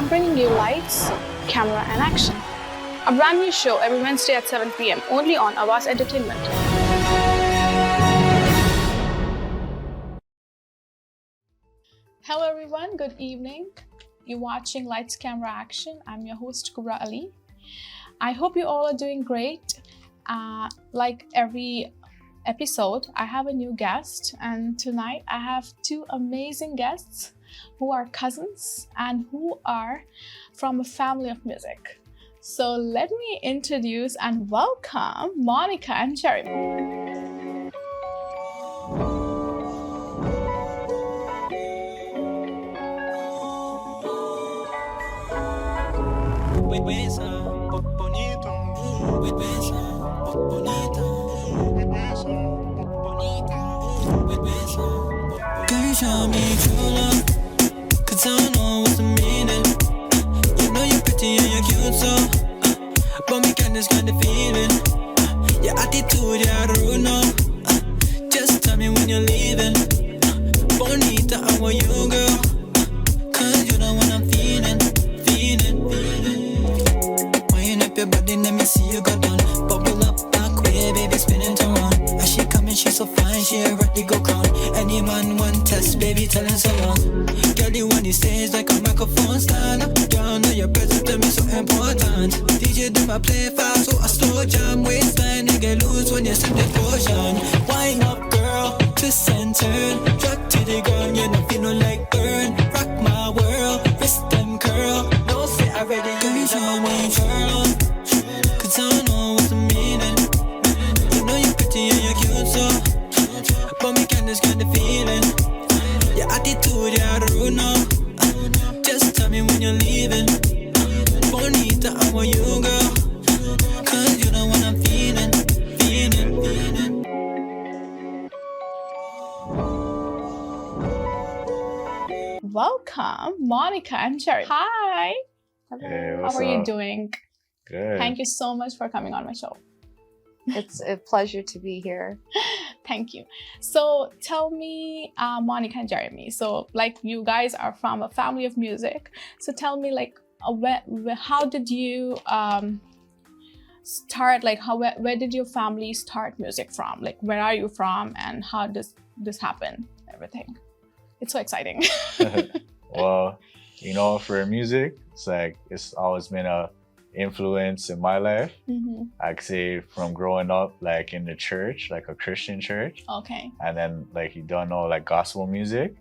I'm bringing you lights, camera, and action. A brand new show every Wednesday at 7 p.m. only on Awaz Entertainment. Hello everyone, good evening. You're watching Lights, Camera, Action. I'm your host Kubra Ali. I hope you all are doing great. Like every episode, I have a new guest, and tonight I have two amazing guests who are cousins and who are from a family of music. So let me introduce and welcome Monica and Jeremy. Can you show me true love? Cause I don't know what's the meaning. You know you're pretty and you're cute, so but me can't describe the feeling. Your attitude, yeah, rude, no. Just tell me when you're leaving. Bonita, I want you, girl. Cause you're the one I'm feeling. Wind up your body, let me see you go down. Bubble up back way, baby, spinning to run. As she coming, she so fine, she ready go crown. Any man want test, baby, tell him so long. Girl, you on the stage like a microphone stand. Girl, know your presence to me so important. DJ do my play fast, so I slow jam. Waistline, nigga loose when you sip the potion. Wind up, girl, twist and turn. Drop to the ground, you don't feel no like burn. Rock my world, wrist them curl. No say I ready, you show me curl. Cause I don't know what's the meaning. You know you're pretty and you're cute, so but me can't describe the feeling. Your attitude, yeah, rude, no. Just tell me when you're leaving. Bonita, I want you, girl. Cause you're the one I'm feeling. Welcome Monica and Jeremy. Hi. Hey, How what's are you up? doing? Good. Thank you so much for coming on my show. It's a pleasure to be here. Thank you. So tell me, Monica and Jeremy, so like you guys are from a family of music. So tell me, like, how did you start, like where did your family start music from? Like, where are you from and how does this happen? Everything. It's so exciting. Well, you know, for music, it's always been a influence in my life. I'd say from growing up like in the church, like a Christian church, Okay. and then like you don't know like gospel music,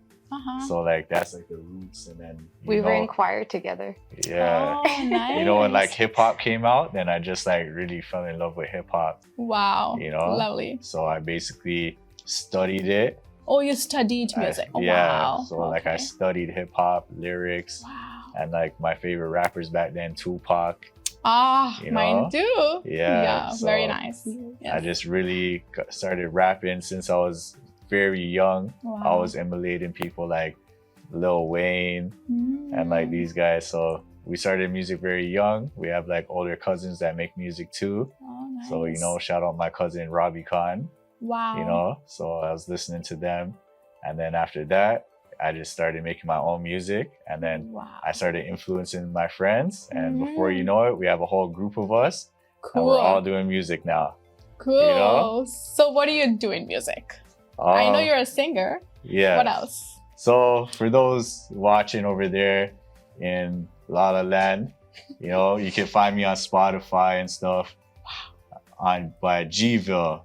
so like that's like the roots. And then We were in choir together. yeah, Oh, nice. you know, when like hip hop came out, then I just like really fell in love with hip hop. Wow. You know? Lovely. So I basically studied it. Oh, you studied music. Oh, Yeah, wow. so like I Okay. studied hip hop, lyrics, Wow. and like my favorite rappers back then, Tupac. Ah, You mine know? too. Yeah, very so nice. Yes. I just really started rapping since I was very young. Wow. I was emulating people like Lil Wayne and like these guys. So we started music very young. We have like older cousins that make music too. Oh, nice. So, you know, shout out my cousin Robbie Khan, Wow. you know. So I was listening to them. And then after that, I just started making my own music. And then Wow. I started influencing my friends. And before you know it, we have a whole group of us. And Cool. we're all doing music now. Cool. know? So what do you do in music? I know you're a singer. Yeah. What else? So for those watching over there in La La Land, you know, you can find me on Spotify and stuff by G-Vill.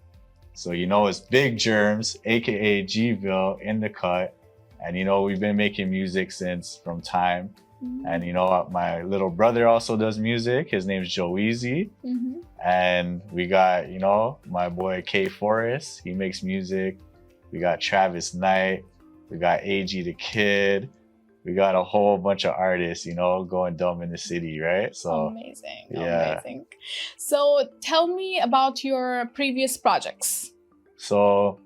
So, you know, it's Big Germs, aka G-Vill, in the cut. And, you know, we've been making music since from time. And, you know, my little brother also does music. His name's Joeezy. And we got, you know, my boy K Forrest. He makes music. We got Travis Knight. We got AG the Kid. We got a whole bunch of artists, you know, going dumb in the city, right? So Amazing. yeah. Amazing. So tell me about your previous projects. So,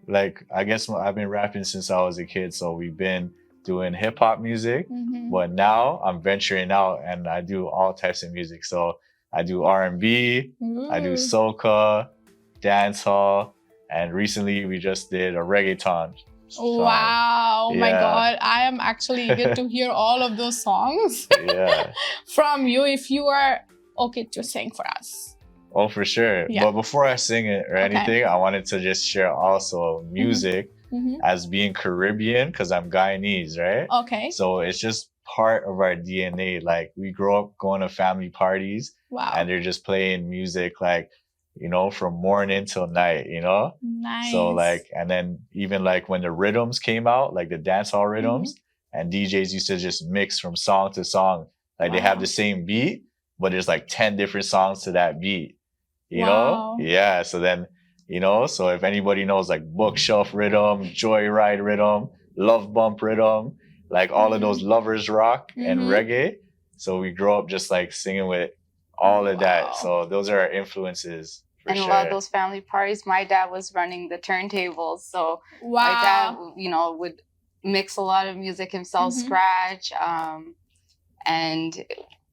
like, I guess I've been rapping since I was a kid. So we've been doing hip hop music, but now I'm venturing out and I do all types of music. So I do R&B, I do soca, dancehall, and recently we just did a reggaeton song. Wow, my Yeah. God. I am actually eager to hear all of those songs Yeah. from you if you are okay to sing for us. Oh, for sure. Yeah. But before I sing it or Okay. anything, I wanted to just share also music Mhm. as being Caribbean because I'm Guyanese, right? Okay. So it's just part of our DNA. Like we grow up going to family parties Wow. and they're just playing music like, you know, from morning till night, you know? Nice. So like, and then even like when the rhythms came out, like the dancehall rhythms, and DJs used to just mix from song to song. Like they have Wow. the same beat, but there's like 10 different songs to that beat. You Wow. know? Yeah. So then, you know, so if anybody knows like bookshelf rhythm, joyride rhythm, love bump rhythm, like all of those lovers rock and reggae. So we grow up just like singing with all of Wow. that. So those are our influences. For And a sure. lot of those family parties, my dad was running the turntables. So Wow. my dad, you know, would mix a lot of music himself, scratch. And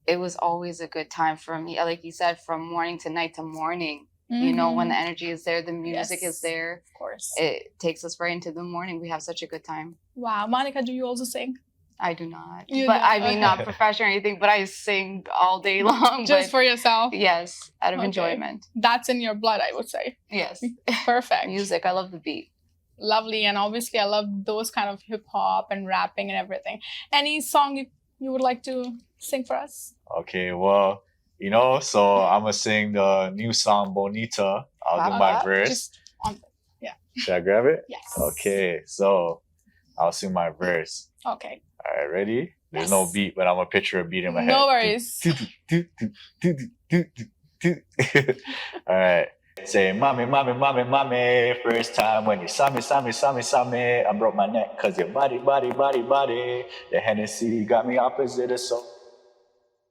it was always a good time for me. Like you said, from morning to night to morning. You know, when the energy is there, the music is there. Of course. It takes us right into the morning. We have such a good time. Wow. Monica, do you also sing? I do not. You but don't? I mean, Okay. not professional or anything, but I sing all day long. Just but for yourself? yes, out of Okay. enjoyment. That's in your blood, I would say. Yes. Perfect. Music, I love the beat. Lovely. And obviously, I love those kind of hip hop and rapping and everything. Any song you would like to sing for us? Okay, well, you know, so I'm gonna sing the new song Bonita. I'll do my verse. Just on. Should I grab it? Yes. Okay, so I'll sing my verse. Okay. All right, ready? There's Yes. no beat, but I'm gonna picture a beat in my head. No worries. All right. Say, mommy, mommy, mommy, mommy. First time when you saw me, saw me, saw me, saw me. I broke my neck cause your body, body, body, body. The Hennessy got me opposite of so.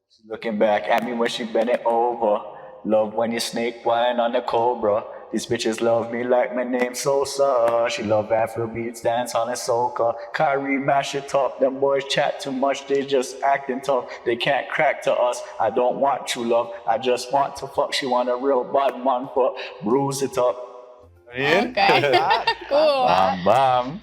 She looking back at me when she bent it over. Love when you snake wine on the Cobra. These bitches love me like my name's Sosa. She love Afro beats, dance on a soca. Kyrie mash it up. Them boys chat too much, they just acting tough. They can't crack to us. I don't want true love. I just want to fuck. She want a real bad man for bruise it up. Okay. Cool. Bam, bam.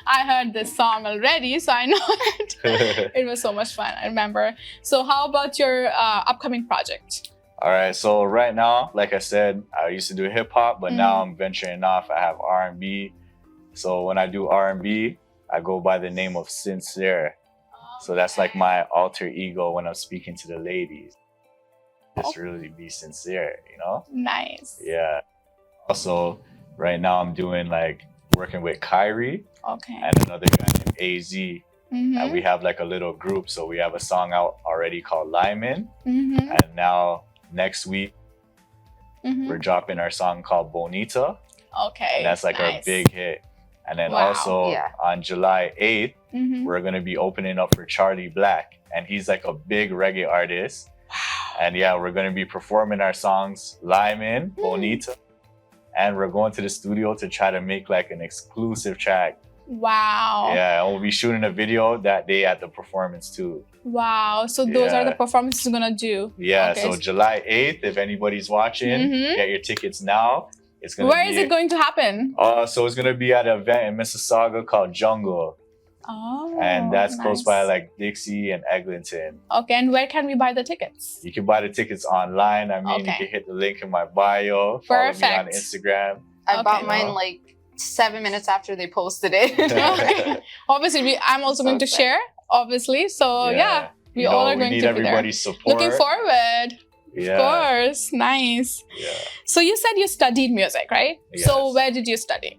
I heard this song already, so I know it. It was so much fun, I remember. So how about your upcoming project? All right, so right now, like I said, I used to do hip hop, but now I'm venturing off. I have R&B. So when I do R&B, I go by the name of Sincere. So that's like my alter ego when I'm speaking to the ladies. Just really be sincere, you know? Nice. Yeah. Also, right now I'm doing like working with Kyrie Okay. and another guy named AZ. And we have like a little group. So we have a song out already called Lyman. And now next week, we're dropping our song called Bonita. Okay. And that's like nice. our big hit. And then Wow. also on July 8th, we're going to be opening up for Charlie Black. And he's like a big reggae artist. Wow. And yeah, we're going to be performing our songs Lyman, Bonita. And we're going to the studio to try to make like an exclusive track. Wow. Yeah, and we'll be shooting a video that day at the performance too. Wow. So those are the performances you're gonna do. Yeah, Okay. so July 8th, if anybody's watching, get your tickets now. It's gonna Where be, is it going to happen? So it's gonna be at an event in Mississauga called Jungle. Oh. And that's close nice. by like Dixie and Eglinton. Okay, and where can we buy the tickets? You can buy the tickets online. I mean, you Okay. can hit the link in my bio. Follow me on Perfect. Instagram. I Okay. bought mine like 7 minutes after they posted it. Okay. Obviously, I'm also So going to excited. share, obviously. So yeah, we You all know, are going we need to be there. everybody's support. Looking forward. Yeah. Of course. Nice. Yeah. So you said you studied music, right? So Yes. where did you study?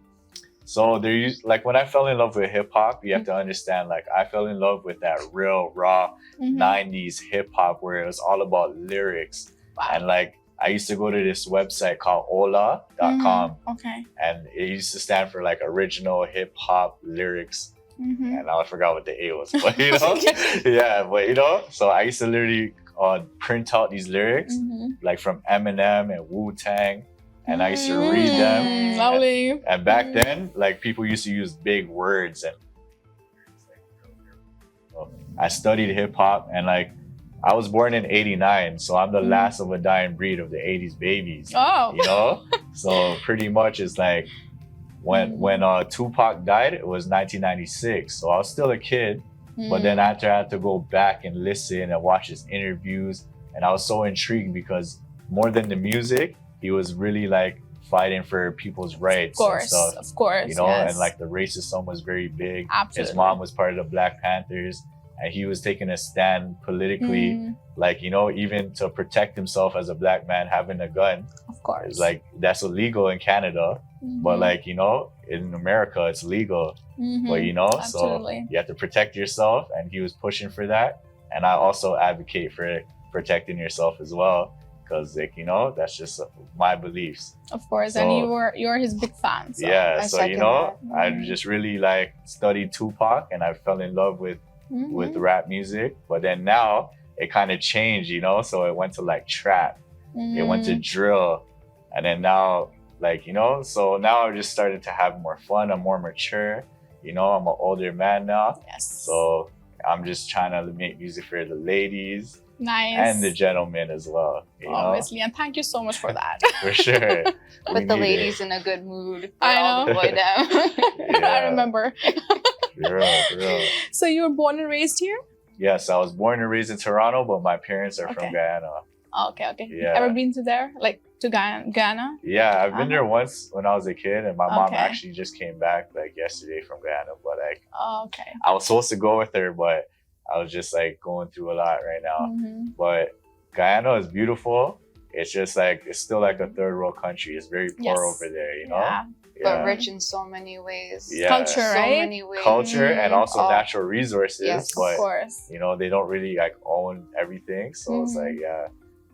So there used like when I fell in love with hip hop, you have to understand like I fell in love with that real raw 90s hip hop where it was all about lyrics. Wow. And like I used to go to this website called ola.com Okay. and it used to stand for like original hip hop lyrics. And I forgot what the A was, but you know, yeah, but you know, so I used to literally print out these lyrics like from Eminem and Wu-Tang, and I used to read them. Lovely. And back then, like people used to use big words, and I studied hip hop, and like I was born in '89, so I'm the last of a dying breed of the '80s babies. Oh. You know, so pretty much it's like When Tupac died, it was 1996, so I was still a kid. But then after I had to go back and listen and watch his interviews, and I was so intrigued because more than the music, he was really like fighting for people's rights and stuff. Of course, you know, yes. and like the racism was very big. Absolutely. His mom was part of the Black Panthers, and he was taking a stand politically, like, you know, even to protect himself as a Black man, having a gun. Of course. It's like, that's illegal in Canada, but like, you know, in America, it's legal. But you know, Absolutely. so you have to protect yourself, and he was pushing for that. And I also advocate for protecting yourself as well, because like, you know, that's just my beliefs. Of course, So- and you're his big fan. So. Yeah, I so you second know, that. I just really like studied Tupac, and I fell in love with rap music. But then now it kind of changed, you know, so it went to like trap, it went to drill, and then now, like, you know, so now I just started to have more fun. I'm more mature, you know, I'm an older man now, Yes. so I'm just trying to make music for the ladies Nice. and the gentlemen as well, you know, Obviously, and thank you so much for that. for sure. We With the need it. ladies in a good mood. For I all the know. boy down. I remember. For real, for real. So you were born and raised here? Yes, I was born and raised in Toronto, but my parents are from Okay. Guyana. Oh, okay. Yeah. Ever been to there? Like to Ghana? Yeah, I've been there once when I was a kid, and my mom Okay. actually just came back like yesterday from Guyana. But like, Oh, okay. I was supposed to go with her, but I was just like going through a lot right now. But Guyana is beautiful. It's just like, it's still like a third world country. It's very poor Yes. over there, you know? Yeah. But rich in so many ways. Yeah. Culture, So right? many ways. Culture and also Oh, natural resources, yes, Of but course. you know, they don't really like own everything. So it's Mhm. like, yeah.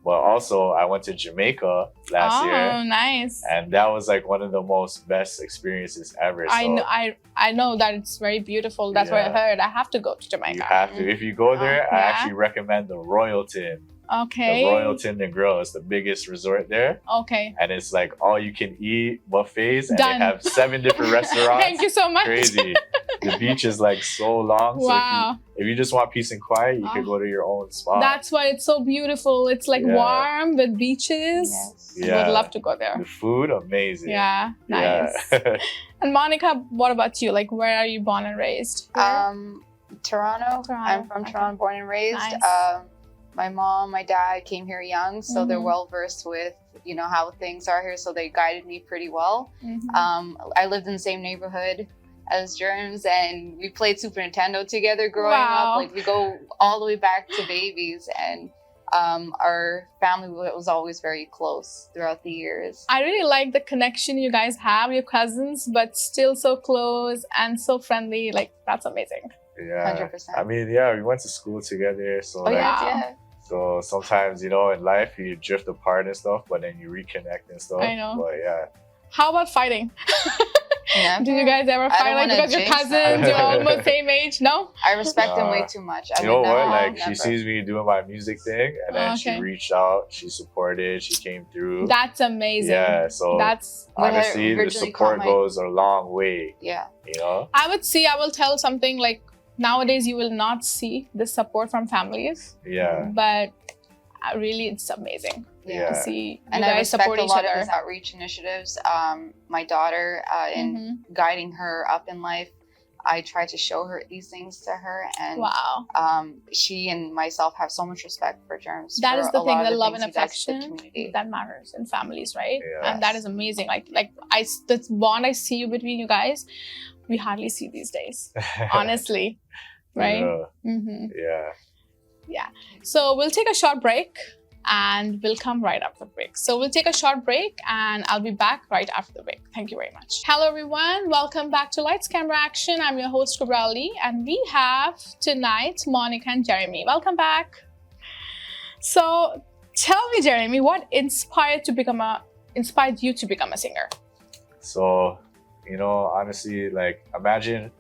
But also, I went to Jamaica last Oh, year, nice. and that was like one of the most best experiences ever. I So know. I know that it's very beautiful. That's what I Yeah. heard. I have to go to Jamaica. you have to, if you go there, I Yeah. actually recommend the Royalton. Okay. The Royalton and Grill is the biggest resort there, Okay. and it's like all you can eat buffets, and Done. they have 7 different restaurants. Thank you so much. Crazy. The beach is like so long. Wow. So if you just want peace and quiet, you could go to your own spot. That's why it's so beautiful. It's like Yeah. warm with beaches. Yes. Yeah. Would love to go there. The food, amazing. Yeah, nice. Yeah. And Monica, what about you? Like, where are you born and raised? Toronto. Toronto, I'm from okay. Toronto, born and raised. Nice. My mom, my dad came here young, so they're Mhm. well versed with, you know, how things are here. So they guided me pretty well. Mhm. I lived in the same neighborhood as Germs, and we played Super Nintendo together growing Wow. up. Like, we go all the way back to babies, and our family was always very close throughout the years. I really like the connection you guys have, your cousins, but still so close and so friendly. Like, that's amazing. Yeah. 100%. I mean, yeah, we went to school together. So, Oh, like, yes, Wow. yeah. so sometimes, you know, in life, you drift apart and stuff, but then you reconnect and stuff. I know. But yeah. How about fighting? Never. Did you guys ever I fight? don't Like, wanna because you're jinx cousins, that. you're almost same age? No? I respect him way Nah. too much. You know would what? never, Like, never. she sees me doing my music thing, and then she Okay. reached out, she supported, she came through. That's amazing. Yeah, so That's, When I honestly, the originally support caught my- goes a long way, Yeah. you know? I will tell something like, nowadays you will not see this support from families, Yeah. but really it's amazing Yeah. to see And you I guys respect support a each lot other. of his outreach initiatives. My daughter, in Mhm. guiding her up in life, I try to show her these things to her, and Wow. she and myself have so much respect for Germs. That for is a the lot thing, of the love things and he does to the affection community. that matters in families, right? Yeah. And that is amazing. Like the bond I see between you guys, we hardly see these days, honestly, right? Yeah. Mm-hmm. Yeah. So we'll take a short break and we'll come right after the break. So we'll take a short break and I'll be back right after the break. Thank you very much. Hello everyone, welcome back to Lights Camera Action. I'm your host Kubra, and we have tonight Monica and Jeremy. Welcome back. So tell me, Jeremy, what inspired you to become a singer? So, you know, honestly, like, imagine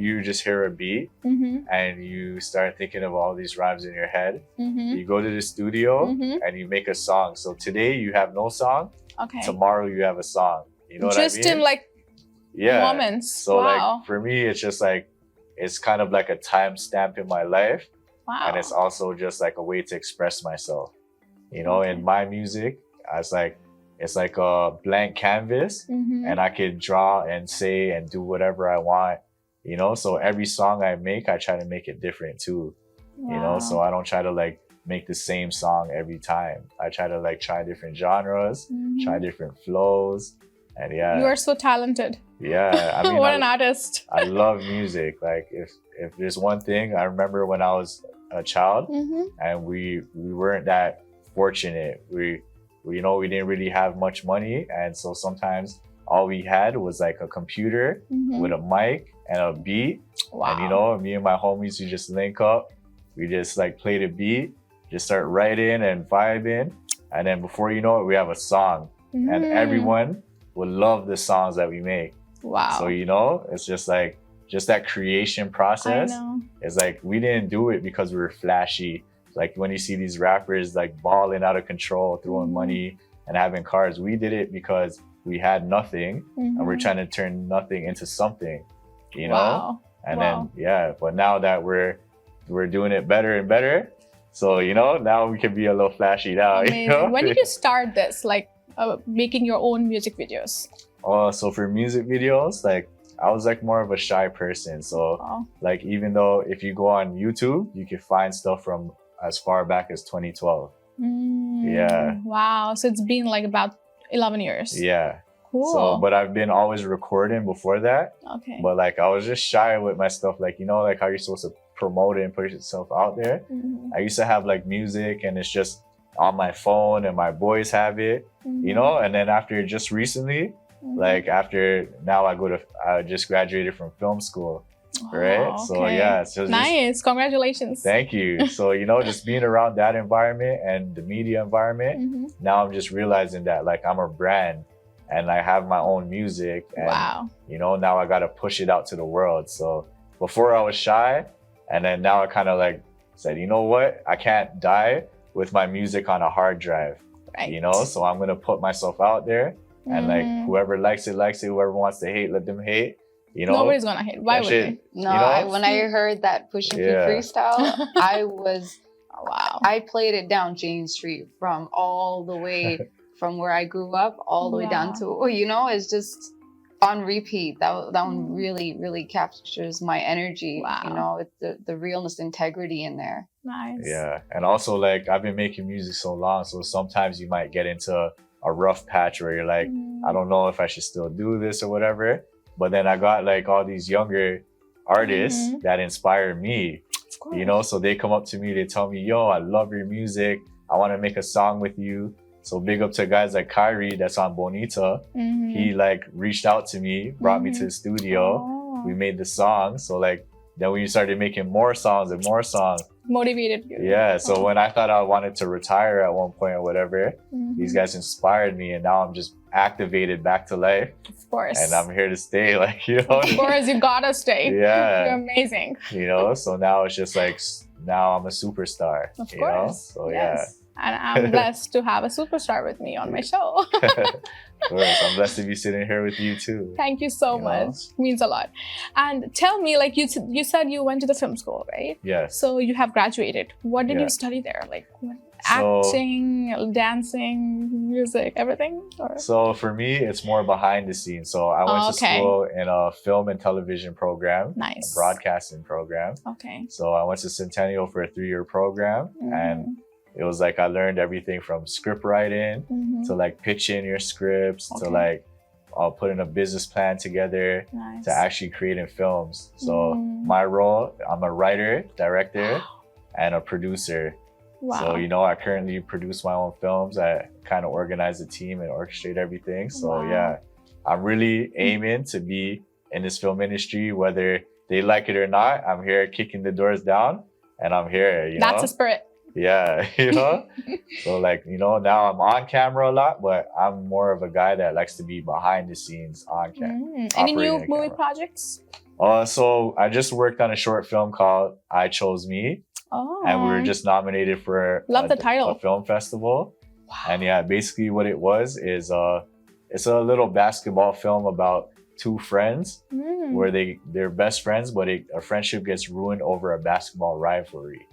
you just hear a beat Mm-hmm. and you start thinking of all these rhymes in your head. Mm-hmm. You go to the studio Mhm. and you make a song. So today you have no song, Okay. tomorrow you have a song. You know Just what I mean? in like yeah. moments. So Wow. like for me, it's just like, it's kind of like a time stamp in my life. Wow. And it's also just like a way to express myself. You know, in my music, it's like it's like a blank canvas, and I could draw and say and do whatever I want, you know. So every song I make, I try to make it different too, you know. So I don't try to like make the same song every time. I try to like try different genres, try different flows, and You are so talented. Yeah, I mean, what an artist. I love music. Like if there's one thing I remember when I was a child, and we weren't that fortunate. We you know, we didn't really have much money, and so sometimes all we had was like a computer with a mic and a beat. And you know, me and my homies, we just link up, we just like play the beat, just start writing and vibing, and then before you know it, we have a song, and everyone would love the songs that we make. So you know, it's just like that creation process. It's like we didn't do it because we were flashy. Like when you see these rappers like balling out of control, throwing money and having cars, we did it because we had nothing, and we're trying to turn nothing into something, you know. And then but now that we're doing it better and better, so you know, now we can be a little flashy now. Amazing. You know? When did you start this, like making your own music videos? So for music videos, like I was like more of a shy person. So like even though if you go on YouTube, you can find stuff from as far back as 2012. Wow. So it's been like about 11 years. Yeah. Cool. So, but I've been always recording before that. Okay. But like I was just shy with my stuff. Like, you know, like how you're supposed to promote it and put yourself out there. I used to have like music and it's just on my phone and my boys have it, you know? And then after just recently, like after now I just graduated from film school. Right. So yeah, so nice. Congratulations. Thank you. So you know, just being around that environment and the media environment, now I'm just realizing that like I'm a brand and I have my own music, and you know, now I got to push it out to the world. So before I was shy, and then now I kind of like said, you know what, I can't die with my music on a hard drive, you know, so I'm gonna put myself out there, and like whoever likes it, whoever wants to hate, let them hate. You know, nobody's gonna hate. Why would they? No, you know? When I heard that Push and P freestyle, I was I played it down Jane Street from all the way from where I grew up all the way down to, you know, it's just on repeat. That one really captures my energy. You know, it's the realness, integrity in there. Nice. Yeah, and also like I've been making music so long, so sometimes you might get into a rough patch where you're like, I don't know if I should still do this or whatever. But then I got like all these younger artists that inspire me, you know, so they come up to me, they tell me, yo, I love your music, I want to make a song with you. So big up to guys like Kyrie that's on Bonita. He like reached out to me, brought me to the studio, we made the song. So like then we started making more songs and more songs. Motivated you. Yeah, so when I thought I wanted to retire at one point or whatever, these guys inspired me, and now I'm just activated back to life. Of course. And I'm here to stay, like, you know. Of course, you gotta stay. Yeah. You're amazing. You know, so now it's just like, now I'm a superstar. Of you course. Know? So yes. And I'm blessed to have a superstar with me on my show. Of course, I'm blessed to be sitting here with you too. Thank you so much. Means a lot. And tell me, like you said you went to the film school, right? Yes. So you have graduated. What did you study there? Like acting, dancing, music, everything? Or? So for me, it's more behind the scenes. So I went to school in a film and television program. Nice. A broadcasting program. Okay. So I went to Centennial for a 3-year program, and it was like I learned everything from script writing to like pitching your scripts to like putting a business plan together to actually creating films. So my role, I'm a writer, director, and a producer. So, you know, I currently produce my own films. I kind of organize the team and orchestrate everything. So yeah, I'm really aiming to be in this film industry, whether they like it or not. I'm here kicking the doors down, and I'm here, you know. That's the spirit. Yeah, you know. So like, you know, now I'm on camera a lot, but I'm more of a guy that likes to be behind the scenes on camera. Any new movie projects? So I just worked on a short film called I Chose Me. And we were just nominated for the title. A film festival. And yeah, basically what it was is it's a little basketball film about two friends where they're best friends, but a friendship gets ruined over a basketball rivalry.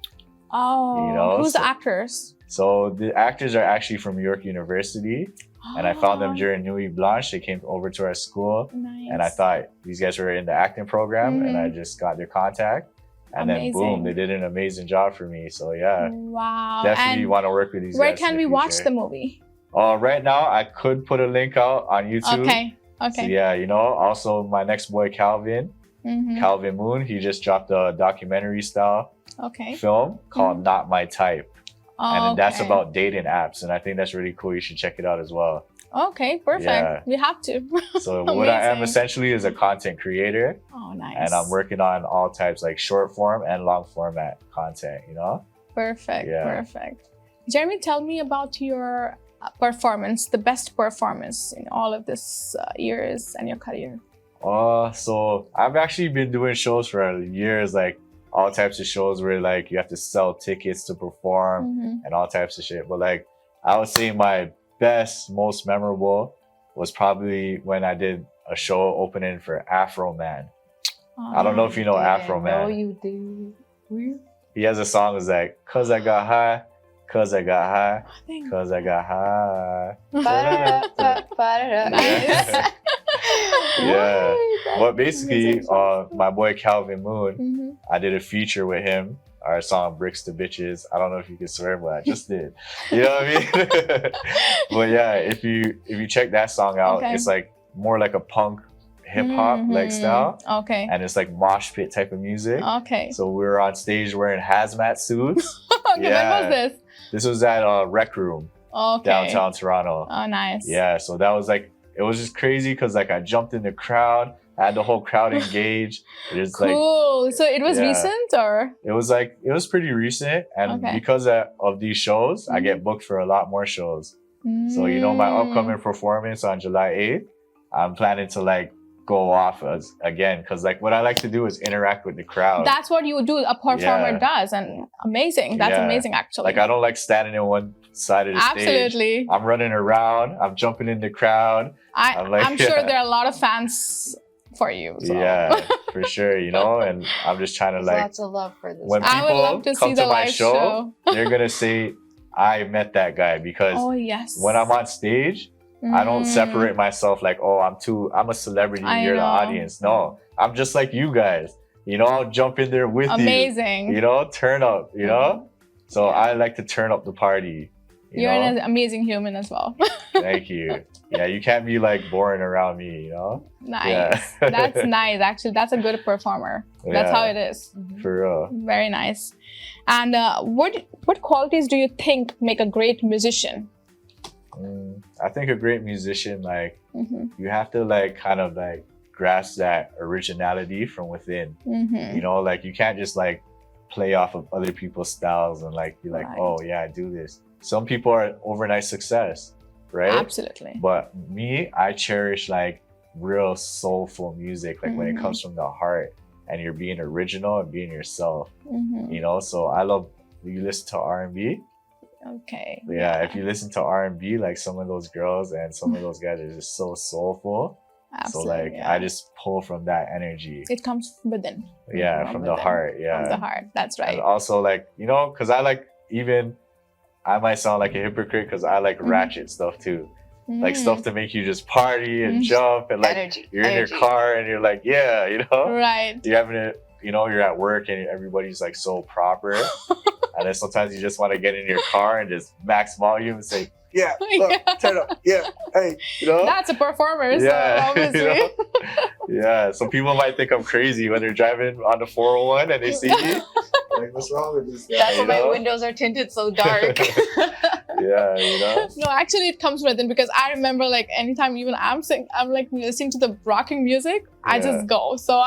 Oh, you know? Who's the actors? So the actors are actually from York University. And I found them Oh, during Nuit Blanche. They came over to our school, nice. and I thought these guys were in the acting program, and I Mhm. just got their contact. And then boom, Amazing. they did an amazing job for me. So yeah, Wow. definitely And want to work with these where guys. can in we the watch future. the movie? Right now, I could put a link out on YouTube. Okay. So Okay. yeah, you know, also my next boy Calvin, Mhm. Calvin Moon, he just dropped a documentary style Okay. film called Not My Type. And that's Okay. about dating apps. And I think that's really cool. You should check it out as well. Okay, perfect. Yeah. We have to. So what I am Amazing. essentially is a content creator. Oh, nice. And I'm working on all types like short form and long format content, you know? Perfect. Yeah. Perfect. Jeremy, tell me about your performance, the best performance in all of this years and your career. So I've actually been doing shows for years, like all types of shows where like you have to sell tickets to perform Mhm. and all types of shit. But like I would say my best, most memorable was probably when I did a show opening for Afro Man. I don't know if you know Afro Man. No, you do. He has a song that's like, "Cause I got high, cause I got high, Thank cause I got high." Nice. Yeah. Why? But basically, Amazing. my boy Calvin Moon, Mhm. I did a feature with him. Our song "Bricks to Bitches." I don't know if you can swear, but I just did. You know what I mean? But yeah, if you check that song out, Okay. it's like more like a punk hip hop like Mhm. style, Okay. and it's like mosh pit type of music. Okay. So we were on stage wearing hazmat suits. Okay. Yeah. When was this? This was at Rec Room Okay. downtown Toronto. Oh, nice. Yeah, so that was like, it was just crazy because like I jumped in the crowd, I had the whole crowd engaged. It's like Cool. So it was Yeah. recent or? it was pretty recent, and Okay. because of these shows, I get booked for a lot more shows. So you know, my upcoming performance on July 8th, I'm planning to like go off again because like what I like to do is interact with the crowd. That's what you do. A performer Yeah. does, and amazing. That's Yeah. amazing, actually. Like I don't like standing in one side of the stage. Absolutely. I'm running around. I'm jumping in the crowd. I'm like, I'm sure yeah. there are a lot of fans for you. So. Yeah, for sure. You know, and I'm just trying to There's like lots of love for this. when I would people love to come see to the my live show, they're gonna say I met that guy because Oh yes. when I'm on stage, I don't Mm. separate myself like, oh, I'm a celebrity, I you're the know. audience. No, I'm just like you guys. You know, I'll jump in there with Amazing. you. You know, turn up. You know, so Yeah. I like to turn up the party. You're know? an amazing human as well. Thank you. Yeah, you can't be like boring around me. You know, Nice. Yeah. That's nice. Actually, that's a good performer. That's Yeah. how it is. for real. Very nice. And what qualities do you think make a great musician? I think a great musician, like Mm-hmm. you have to like kind of like grasp that originality from within. Mm-hmm. You know, like you can't just like play off of other people's styles and like be like, Right. oh yeah, I do this. Some people are overnight success, right? Absolutely. But me, I cherish like real soulful music, like when it Mhm. comes from the heart and you're being original and being yourself, Mm-hmm. you know? So I love, you listen to R&B. Okay. Yeah, if you listen to R&B, like some of those girls and some of those guys are just so soulful. Absolutely. So like yeah. I just pull from that energy. It comes within. Yeah, from the within. heart. Yeah. From the heart. That's right. And also like, you know, because I like even I might sound like a hypocrite because I like Mhm. ratchet stuff too. Like Mm. stuff to make you just party and Mm. jump and like Energy. you're in Energy. your car and you're like, yeah, you know, Right. you're having it, you know, you're at work and everybody's like so proper. And then sometimes you just want to get in your car and just max volume and say, yeah, look, Yeah. turn up, yeah, hey, you know? That's a performer, Yeah, so obviously. you know? Yeah, some people might think I'm crazy when they're driving on the 401 and they see me. Like, what's wrong with this guy? That's why you my know? windows are tinted so dark. Yeah, you know? No, actually, it comes within because I remember like anytime even I'm like listening to the rocking music, I Yeah. just go. So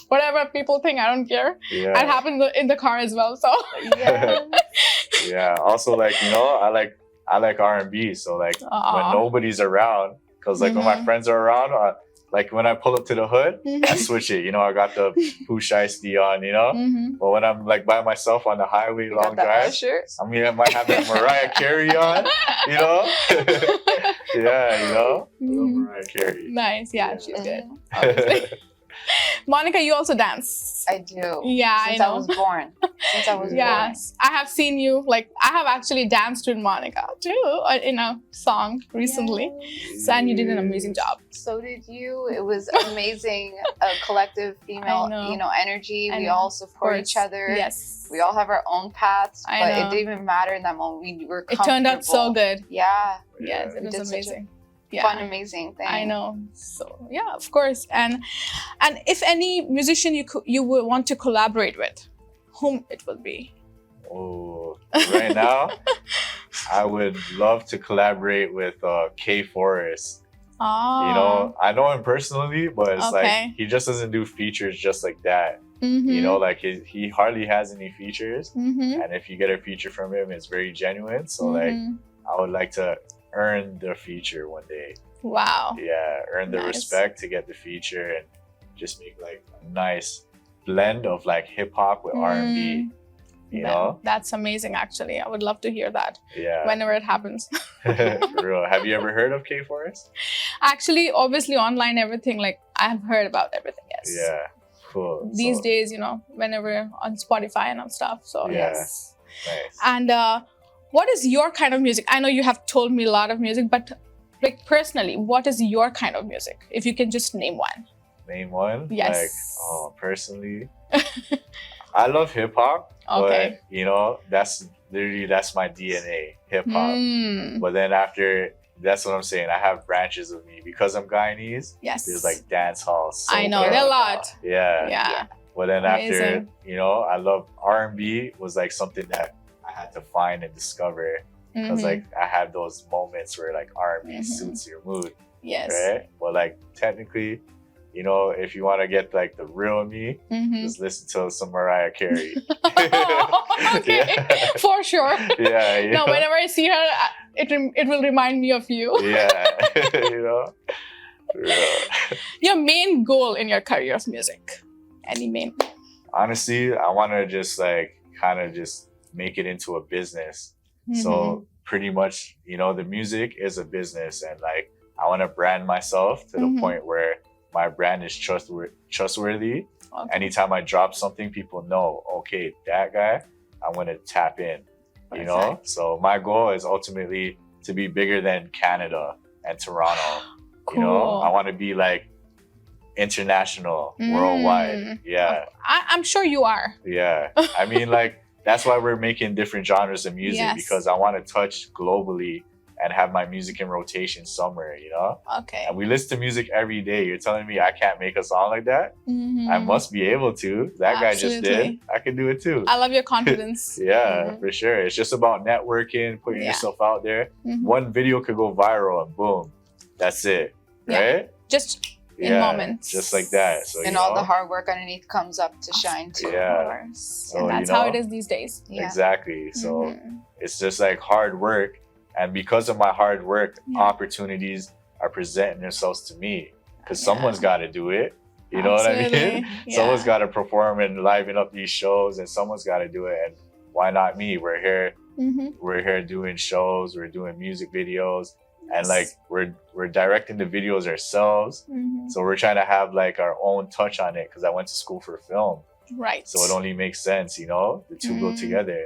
whatever people think, I don't care. Yeah. It happened in the car as well. So Yeah. Yeah. Also, like, you know, I like R&B. So like when Aw. nobody's around, because like when my Mhm. friends are around, like when I pull up to the hood, I Mhm. switch it. You know, I got the Pooh Shiesty on. You know, Mhm. but when I'm like by myself on the highway, You long got the drive, Usher? I mean, I might have that Mariah Carey on. You know, yeah, you know, I love Mhm. Mariah Carey. Nice, yeah, Yeah. she's good. Obviously. Monica, you also dance. I do. Yeah, Since I I know. was born. Since I was born. Yes, I have seen you. Like, I have actually danced with Monica too in a song recently. Yes. So, and you did an amazing job. So did you. It was amazing. A collective female, know. Energy. I We know. all support each other. Yes. We all have our own paths, I but know. it didn't even matter in that moment. We were It comfortable. turned out so good. Yeah. Yes, it We was did such a amazing. Yeah. Fun, amazing thing. I know. So yeah, of course. And if any musician you would want to collaborate with, whom it will be? Oh, right now, I would love to collaborate with K Forest. Oh. You know, I know him personally, but it's Okay. like he just doesn't do features just like that. Mm-hmm. You know, like he hardly has any features, Mm-hmm. and if you get a feature from him, it's very genuine. So like, I would like to earn the feature one day. Wow. Yeah, earn the Nice. respect to get the feature and just make like a nice blend of like hip hop with R&B. You know? That's amazing. Actually, I would love to hear that Yeah. whenever it happens. For real. Have you ever heard of K Forest? Actually, obviously, online everything. Like I have heard about everything. Yes. Yeah. Cool. These So, days, whenever on Spotify and on stuff. So Yeah. yes. nice. And what is your kind of music? I know you have told me a lot of music, but like personally, what is your kind of music? If you can just name one. Name one? Yes. Like, personally, I love hip hop. Okay. But, that's my DNA, hip hop. Mm, But then after, that's what I'm saying. I have branches of me because I'm Guyanese. yes. There's like dance halls. I know, there are a lot. Yeah. Yeah. But then Amazing. after, I love R&B was like something that I had to find and discover because Mhm. like I had those moments where like R&B Mhm. suits your mood, Yes. right? But like technically, if you want to get like the real me, Mhm. just listen to some Mariah Carey. Okay. Yeah. For sure. Yeah. you No, know? whenever I see her, it will remind me of you. Yeah. For real. Your main goal in your career of music. Any main? Honestly, I want to just like kind of just make it into a business. Mm-hmm. So pretty much, the music is a business, and like I want to brand myself to the Mhm. point where my brand is trustworthy. Okay. Anytime I drop something, people know, okay, that guy, I'm going to tap in, Perfect. So my goal is ultimately to be bigger than Canada and Toronto. Cool. I want to be like international, Mm. worldwide. Yeah. I'm sure you are. Yeah. I mean, like, that's why we're making different genres of music, Yes. because I want to touch globally and have my music in rotation somewhere, Okay. And we listen to music every day. You're telling me I can't make a song like that? Mhm. I must be able to. That guy just did. Absolutely. I can do it too. I love your confidence. Yeah, Mhm. for sure. It's just about networking, putting Yeah. yourself out there. Mhm. One video could go viral and boom, that's it. Yeah. Right? Just in moments. Just like that. So And all the hard work underneath comes up to shine too. Yeah. Of course. So, And that's how it is these days. Yeah. Exactly. So Mhm. it's just like hard work, and because of my hard work, Yeah. opportunities are presenting themselves to me because Yeah. someone's got to do it. You know what I Absolutely. mean? Yeah. Someone's got to perform and liven up these shows, and someone's got to do it. And why not me? We're here. Mhm. We're here doing shows. We're doing music videos, and Yes. like we're directing the videos ourselves. Mhm. So we're trying to have like our own touch on it because I went to school for film. Right. So it only makes sense, the two go Mm. together.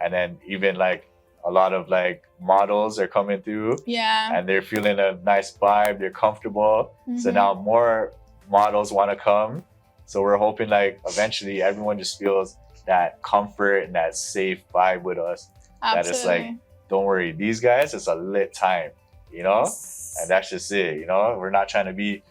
And then even like a lot of like models are coming through Yeah. and they're feeling a nice vibe, they're comfortable. So Mhm. now more models want to come. So we're hoping like eventually everyone just feels that comfort and that safe vibe with us. That it's like, Absolutely. don't worry, these guys, it's a lit time, And that's just it, We're not trying to be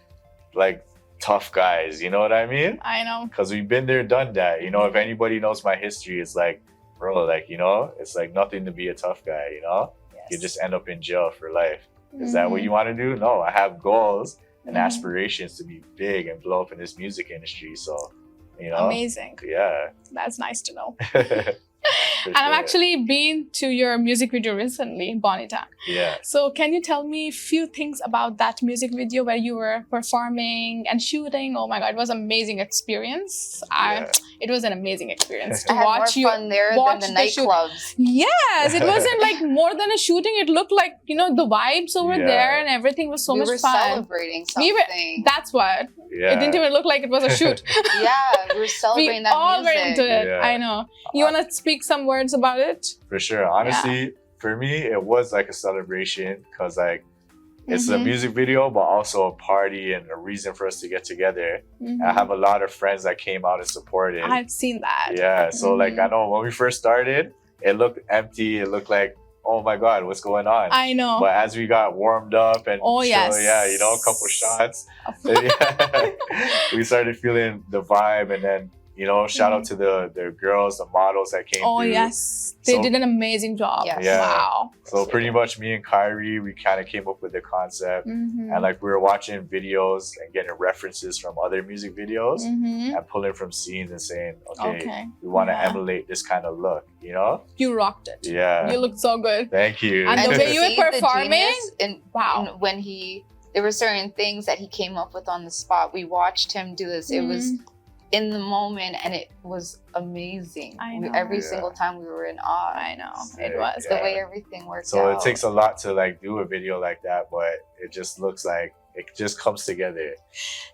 like tough guys, you know what I mean? I know. Because we've been there, done that. If anybody knows my history, it's like, bro, like, it's like nothing to be a tough guy, Yes. You just end up in jail for life. Is that what Mhm. you want to do? No, I have goals and Mhm. aspirations to be big and blow up in this music industry. So, Amazing. yeah. That's nice to know. For And I've sure. actually been to your music video recently, Bonita. Yeah. So can you tell me a few things about that music video where you were performing and shooting? Oh my God, it was an amazing experience. Yeah. It was an amazing experience to I had more watch you. fun there watch than the the shoot. nightclubs. Yes, it wasn't like more than a shooting. It looked like, you know, the vibes over Yeah. there and everything was so We much were fun. celebrating We something. That's what. Yeah. It didn't even look like it was a shoot. Yeah, we were We celebrating that all music. were into it. Yeah. I know. You want to speak some words about it? For sure. Honestly, for me, it was like a celebration because like it's a Mhm. music video, but also a party and a reason for us to get together. Mhm. I have a lot of friends that came out and supported. I've seen that. Yeah. So like Mhm. I know when we first started, it looked empty. It looked like, oh my God, what's going on? I know. But as we got warmed up and Oh, yes. yeah, you know, a couple shots, yeah, we started feeling the vibe, and then you know, shout out to the girls, the models that came Oh through. yes, they So- did an amazing job. Yes. Yeah. Wow. So pretty much me and Kyrie, we kind of came up with the concept, Mhm. and like we were watching videos and getting references from other music videos Mhm. and pulling from scenes and saying, okay, Okay. we want to Yeah. emulate this kind of look, you know? You rocked it. Yeah. You looked so good. Thank you. And the to way you were see the performing, genius wow. and when there were certain things that he came up with on the spot. We watched him do this. It was in the moment, and it was amazing. I know. Every Yeah. single time we were in awe. I know Sick, it was. The yeah. way everything worked So out. it takes a lot to like do a video like that, but it just looks like it just comes together.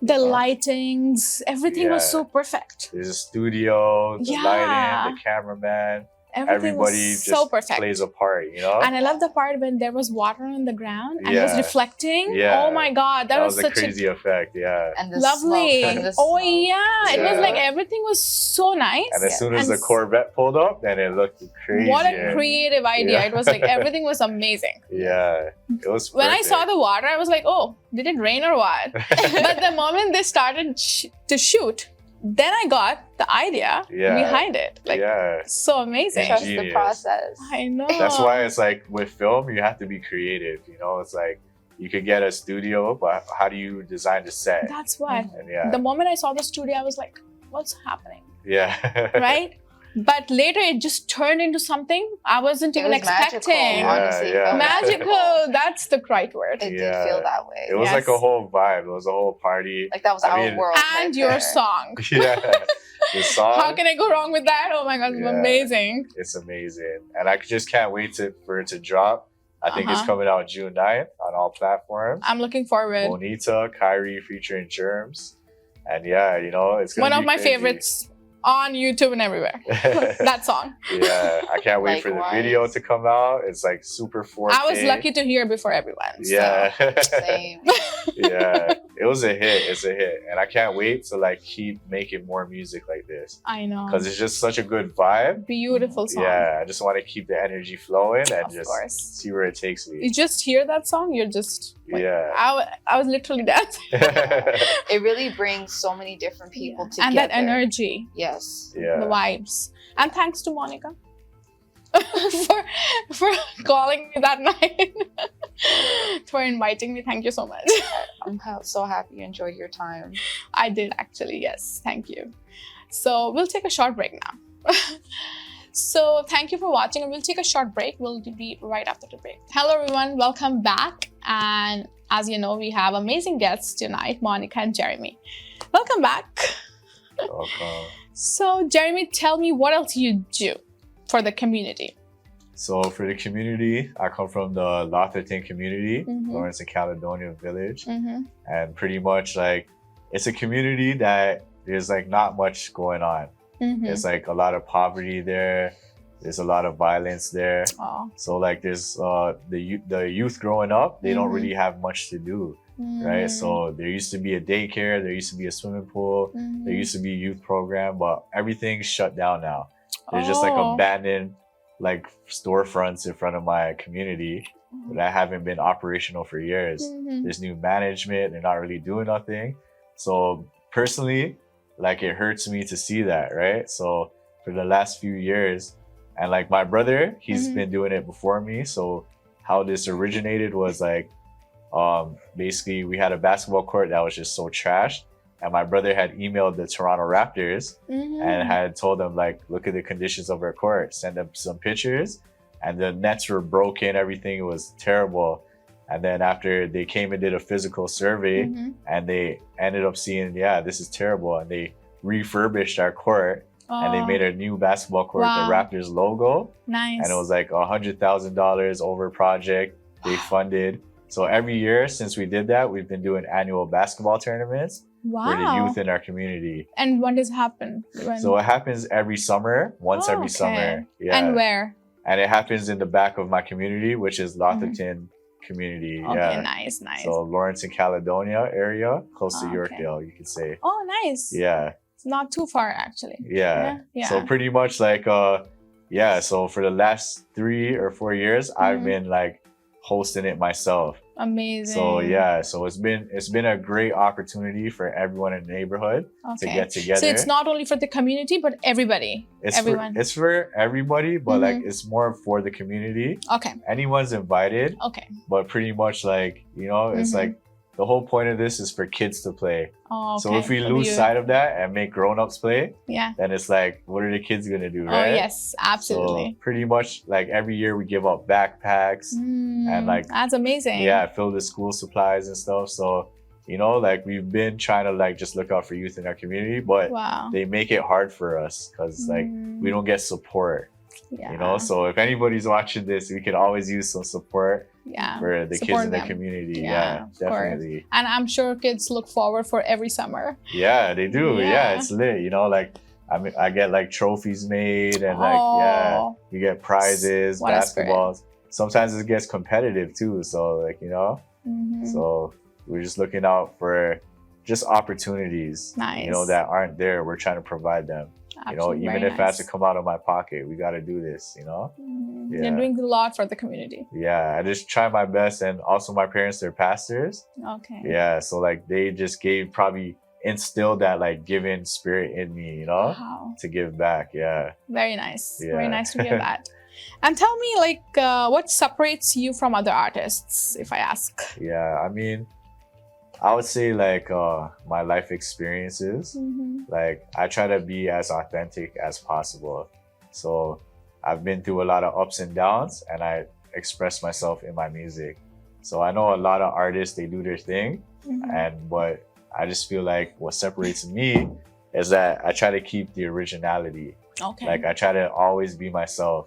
The lightings, everything was Yeah. so perfect. There's a studio, the Yeah. lighting, the cameraman, Everything everybody was just so perfect. plays a part, you know? And I love the part when there was water on the ground and it was Yeah. reflecting. Yeah. Oh my God, that was a such crazy effect, yeah. and the lovely. smoke and the Oh smoke. yeah, it was Yeah. like everything was so nice. And as soon as And the Corvette pulled up, then it looked crazy. what a creative idea. Yeah. It was like everything was amazing. Yeah, it was When I perfect. saw the water, I was like, oh, did it rain or what? But the moment they started to shoot, then I got the idea Yeah. behind it. Like, yeah, so amazing. Trust the Genius. process. I know. that's why it's like with film, you have to be creative, you know? It's like you could get a studio, but how do you design the set? That's what. And yeah, The moment I saw the studio, I was like, what's happening? yeah. Right? But later it just turned into something I wasn't It even was magical, expecting. Yeah, honestly. it yeah. felt Magical. That's the right word. It Yeah. did feel that way. It was like a Yes. whole vibe. It was a whole party. Like that was I our mean- world. And right your there. song. Yeah, the song. How can I go wrong with that? Oh my God, it's Yeah. amazing. It's amazing, and I just can't wait for it to drop. I think it's Uh-huh. coming out June 9th on all platforms. I'm looking forward. BONITA, Kyrie featuring Germs, and yeah, you know it's gonna One be of my crazy. favorites on YouTube and everywhere. That song. Yeah, I can't wait for the Likewise. video to come out. It's like super 4K. I was lucky to hear before everyone. So. Yeah, Same. yeah, it was a hit. It's a hit, and I can't wait to like keep making more music like this I know. because it's just such a good vibe. Beautiful song. Yeah, I just want to keep the energy flowing and Of just course. see where it takes You me. just hear that song, you're just like, Yeah. I was literally dancing. It really brings so many different people together. And that energy, Yes. the yeah. vibes. And thanks to Monica for calling me that night. For inviting me. Thank you so much. I'm so happy you enjoyed your time. I did actually, yes. Thank you. So we'll take a short break now. So thank you for watching, and we'll take a short break. We'll be right after the break. Hello everyone, welcome back. And as you know, we have amazing guests tonight, Monica and Jeremy. Welcome back. Welcome. So Jeremy, tell me what else you do for the community. So for the community, I come from the Lotherton community, Mhm. Lawrence and Caledonia village. Mm-hmm. And pretty much like, it's a community that there's like not much going on. Mm-hmm. There's like a lot of poverty there. There's a lot of violence there. Oh. So like there's the youth growing up, they don't Mhm. really have much to do, right? So there used to be a daycare, there used to be a swimming pool, Mhm. there used to be a youth program, but everything's shut down now. There's just like Oh. abandoned like storefronts in front of my community that haven't been operational for years. Mhm. There's new management, they're not really doing nothing. So personally, like it hurts me to see that, right? So for the last few years, and like my brother, he's Mhm. been doing it before me. So how this originated was like, basically we had a basketball court that was just so trashed, and my brother had emailed the Toronto Raptors Mhm. and had told them like, look at the conditions of our court, send them some pictures, and the nets were broken, everything was terrible. And then after they came and did a physical survey, Mhm. and they ended up seeing, yeah, this is terrible, and they refurbished our court and they Oh, made a new basketball court, wow. the Raptors logo, nice. and it was like $100,000 over project they funded. So every year since we did that, we've been doing annual basketball tournaments for the wow. youth in our community. And when does it happen? When? So it happens every summer, once Oh, every okay. summer. Yeah. And where? And it happens in the back of my community, which is Lotherton community. Okay, Yeah. nice, nice. So Lawrence and Caledonia area, close to Okay. Yorkdale, you could say. Oh, nice. Yeah. It's not too far actually. Yeah. Yeah. So pretty much like yeah, so for the last 3 or 4 years I've Mhm. been like hosting it myself. Amazing. So yeah, so it's been a great opportunity for everyone in the neighborhood to Okay. get together. So it's not only for the community, but everybody. Everyone. It's for everybody, but like Mhm. it's more for the community. Okay. Anyone's invited, Okay. but pretty much like, you know, it's Mhm. like the whole point of this is for kids to play. Oh, okay. So if we For lose you. sight of that and make grown-ups play, Yeah. then it's like, what are the kids gonna do, Oh, right? yes. Absolutely. So pretty much like every year we give out backpacks, and like, that's amazing. yeah, fill the school supplies and stuff. So, you know, like we've been trying to like just look out for youth in our community, but Wow. they make it hard for us because like we don't get support, Yeah. you know? So if anybody's watching this, we could always use some support Yeah. for the Support kids in the them. community. Yeah, Yeah, of course. definitely. And I'm sure kids look forward for every summer. Yeah, they do. Yeah. Yeah, it's lit. You know, like I get like trophies made and like yeah, Oh. you get prizes, What a spirit. basketballs. Sometimes it gets competitive too. So like, you know, Mhm. so we're just looking out for just opportunities, Nice. you know, that aren't there. We're trying to provide them. You know, Absolutely, even very if it has to nice. come out of my pocket, we got to do this, you know? You're Yeah. doing a lot for the community. Yeah, I just try my best. And also my parents, they're pastors. Okay. Yeah, so like they just probably instilled that like giving spirit in me, you know, Wow. to give back. Yeah. Very nice. Very Yeah. nice to hear that. And tell me, like, what separates you from other artists, if I ask? Yeah, I mean, I would say like my life experiences. Mhm. Like I try to be as authentic as possible. So I've been through a lot of ups and downs, and I express myself in my music. So I know a lot of artists, they do their thing, Mhm. but I just feel like what separates me is that I try to keep the originality. Okay. Like I try to always be myself,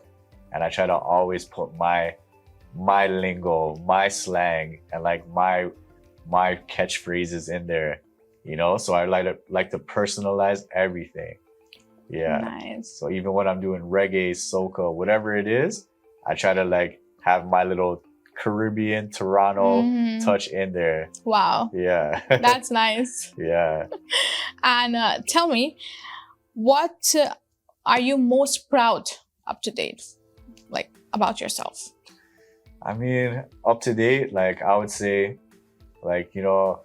and I try to always put my lingo, my slang, and like my catchphrases in there, you know? So I like to personalize everything. Yeah. Nice. So even when I'm doing reggae, soca, whatever it is, I try to like have my little Caribbean Toronto Mhm. touch in there. Wow. Yeah. That's nice. Yeah. And tell me, what are you most proud up to date, like, about yourself? I mean, up to date, like I would say, like, you know,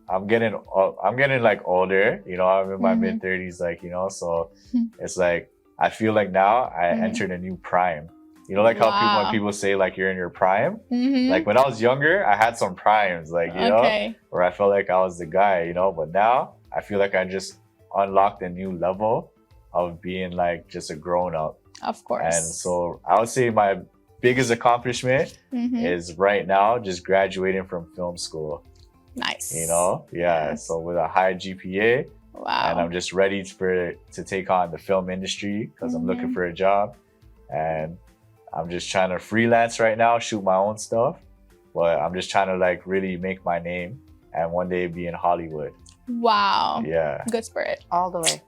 I'm getting like older, you know, I'm in my Mhm. mid-30s, like, you know, so Mhm. it's like I feel like now I Mhm. entered a new prime. You know, like how Wow. when people say like you're in your prime, Mhm. like when I was younger, I had some primes, like, you know, Okay. where I felt like I was the guy, you know, but now I feel like I just unlocked a new level of being like just a grown up. Of course. And so I would say my biggest accomplishment Mhm. is right now just graduating from film school, Nice. you know? Yeah. Yes. So with a high GPA, Wow. and I'm just ready to take on the film industry because I'm looking Mhm. for a job. And I'm just trying to freelance right now, shoot my own stuff. But I'm just trying to like really make my name and one day be in Hollywood. Wow. Yeah, Good spirit. All the way.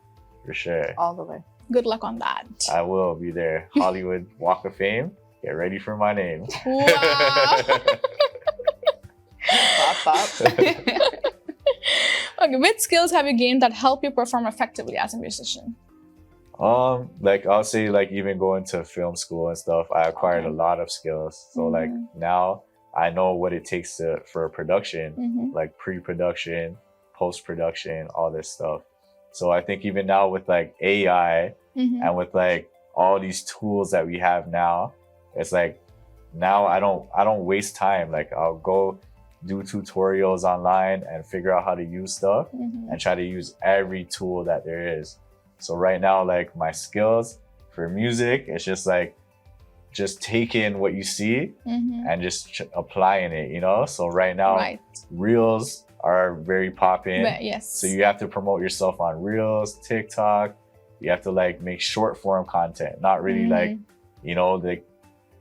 for sure. All the way. Good luck on that. I will be there. Hollywood Walk of Fame. Get ready for my name. Wow. Pop, pop. Okay, which skills have you gained that help you perform effectively as a musician? Like I'll say like even going to film school and stuff, I acquired Okay. a lot of skills. So like now I know what it takes for a production, Mhm. like pre-production, post-production, all this stuff. So I think even now with like AI Mhm. and with like all these tools that we have now, it's like now I don't waste time. Like I'll go do tutorials online and figure out how to use stuff Mhm. and try to use every tool that there is. So right now, like my skills for music, it's just like just taking what you see Mhm. and just applying it, you know? So right now, Right. reels are very popping. But yes. So you have to promote yourself on reels, TikTok. You have to like make short form content, not really like, Mhm. you know, like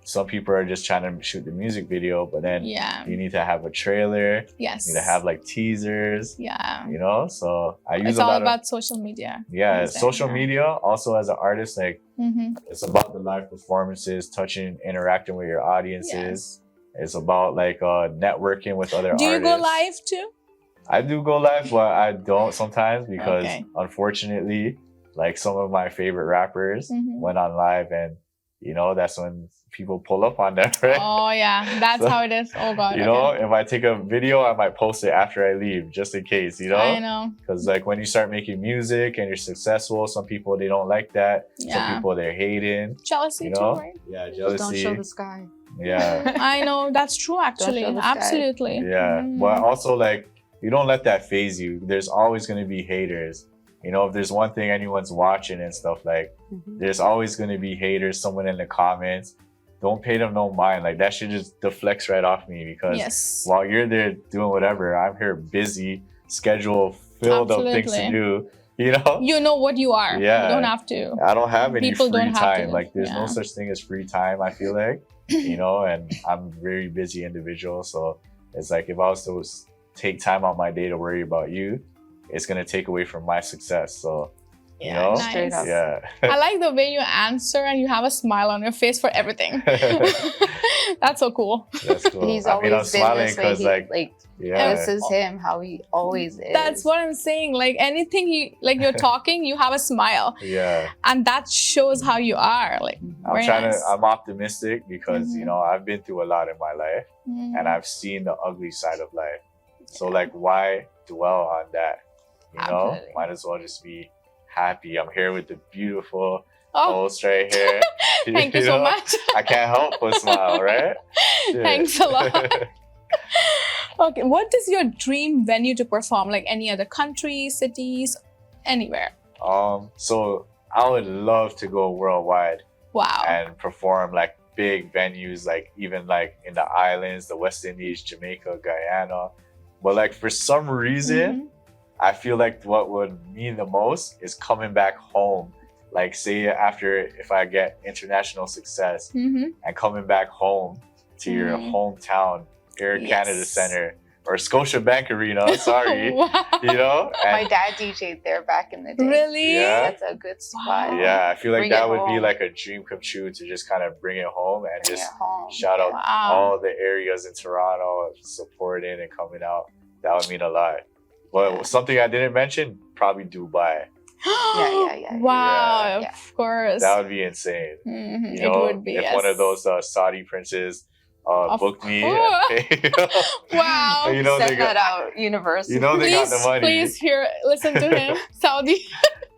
some people are just trying to shoot the music video, but then Yeah. you need to have a trailer, Yes. you need to have like teasers, Yeah. you know? So I use It's a all lot about social media. of, yeah, You're saying, social yeah. media. Also as an artist, like Mhm. it's about the live performances, touching, interacting with your audiences. It's about like networking with other Do you artists. go live too? I do go live, but I don't sometimes because Okay. unfortunately, like some of my favorite rappers Mhm. went on live and, you know, that's when people pull up on them, right? Oh yeah, that's So, how it is. Oh god. you okay. know, if I take a video, I might post it after I leave just in case, you know? I know. Because like when you start making music and you're successful, some people, they don't like that. Some Yeah. people, they're hating, Jealousy you know? too, right? Yeah, Just don't jealousy. show the sky. Yeah. I know that's true actually. show the sky. Absolutely. Yeah, Mm. but also like you don't let that phase you. There's always going to be haters. You know, if there's one thing anyone's watching and stuff, like Mhm. there's always going to be haters. Someone in the comments, don't pay them no mind. Like that shit just deflects right off me because Yes. while you're there doing whatever, I'm here busy, schedule filled of things to Absolutely. do. You know, You know what you are. Yeah. You don't have to. I don't have any People free don't have time. to, Like there's yeah. no such thing as free time. I feel like, you know, and I'm a very busy individual. So it's like if I was to take time out my day to worry about you, it's gonna take away from my success. So you Yeah, know, nice. Straight up. yeah. I like the way you answer and you have a smile on your face for everything. That's so cool. That's cool. He's I mean, I'm always been smiling this way. because Like yeah, this is him, how he always is. That's what I'm saying. Like anything you're talking, you have a smile. yeah. And that shows how you are. Like I'm very trying nice. to. I'm optimistic because you Mhm. know I've been through a lot in my life Mm. and I've seen the ugly side of life. So like, why dwell on that? You know, Absolutely. might as well just be happy. I'm here with the beautiful Oh, host right here. thank you so know? much. I can't help but smile, right? Shit. Thanks a lot. Okay, what is your dream venue to perform? Like any other country, cities, anywhere? So I would love to go worldwide Wow. and perform like big venues, like even like in the islands, the West Indies, Jamaica, Guyana. But like for some reason, Mhm. I feel like what would mean the most is coming back home. Like say after if I get international success Mhm. and coming back home to your Mhm. hometown, Air Canada Yes. Center or Scotiabank Arena, sorry, Wow. you know? my And dad DJ'd there back in the day. Really? Yeah. That's a good spot. Wow. yeah, I feel like Bring that it would be home. like a dream come true to just kind of bring it home and Bring just it home. shout out Wow. all the areas in Toronto supporting and coming out. That would mean a lot. But Yeah. something I didn't mention, probably Dubai. Yeah. Wow, Yeah. of course. That would be insane. Mhm. You know, It would be. if Yes. one of those Saudi princes Of booked me. course. And pay, you know, Wow. you know Send they that got, out universally. you know they got Please, the money. please listen to him. Saudi